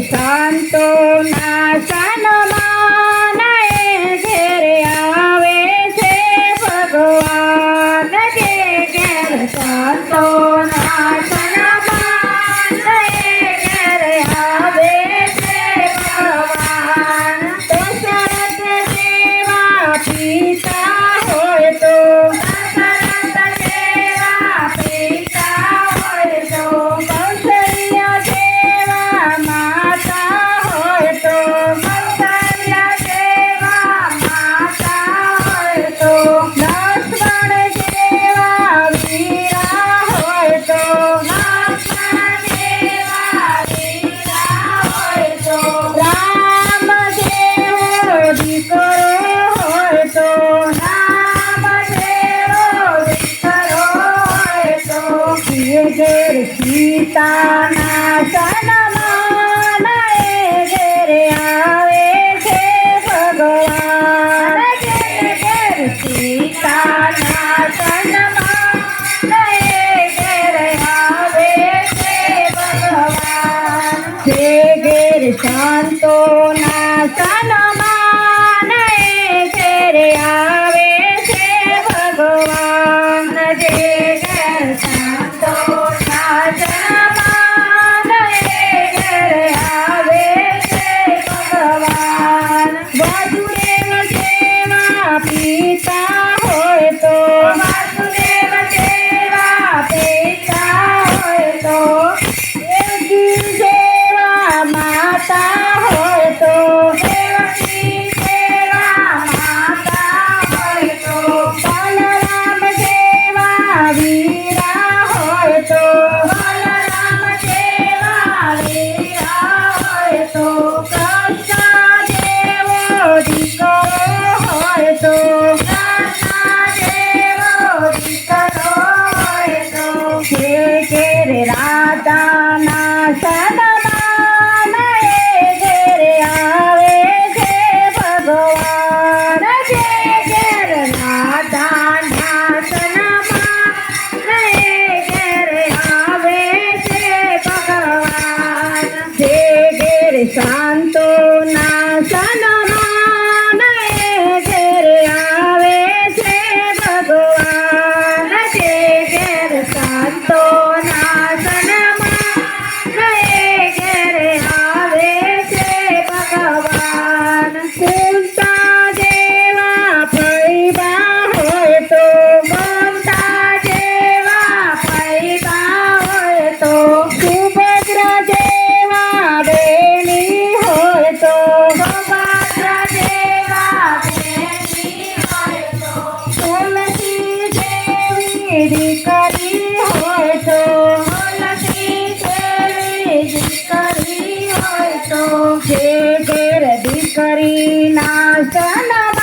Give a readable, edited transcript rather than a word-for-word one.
શાંતો ના સન્માન ઘેરે આવે છે ભગવાન જે ઘેર શાંતો ના સન્માન ઘેરે આવે છે ભગવાન દશરથ જેવા પિતા હોય તો દશરથ જેવા પિતા હોય તો કૌશલ્ય જેવા માતા હોય તો કૌશલ્ય જેવા માતા હોય તો લક્ષ્મણ જેવા વીરા હોય તો લક્ષ્મણ જેવા વીરા હોય તો રામ જેવો દીકરો હોય તો રામ જેવો દીકરો હોય તો ઘેર સીતાના સન્માન ઘેરે આવે છે ભગવાન ઘેર સીતાના સન્માન ઘેરે આવે છે ભગવાન જે ઘેર શાંતોના સન્માન ઘેરે આવે છે ભગવાન જે ઘેર શાંતોના સન્માન ઘેરે આવે છે ભગવાન વાસુદેવ જેવા પિતા હોય તો વાસુદેવ જેવા પિતા હોય તો દેવકી જેવા માતા હોય તો દેવકી જેવા માતા હોય તો બલરામ જેવા વીરા હોય તો બલરામ જેવા વીરા હોય તો કૃષ્ણ જેવો દીકરો હોય તો કૃષ્ણ જેવો દીકરો હોય તો ઘેર રાધાના સન્માન ઘેરે આવે છે ભગવાન જે ઘેર રાધાના સન્માન ઘેરે આવે છે ભગવાન જે ઘેર શાંતોના સન્માન ઘેરે આવે છે ભગવાન જે ઘેર શાંતોના સન્માન ઘેરે આવે છે ભગવાન કુંતા જેવા ફૈબા હોય તો મમતા જેવા ફૈબા હોય તો સુભદ્રા જેવા બેની હોય તો સુભદ્રા જેવા બેની હોય તો તુલસી જેવી દીકરી હોય તો તુલસી જેવી દીકરી હોય તો જે ઘેર દીકરીના સન્માન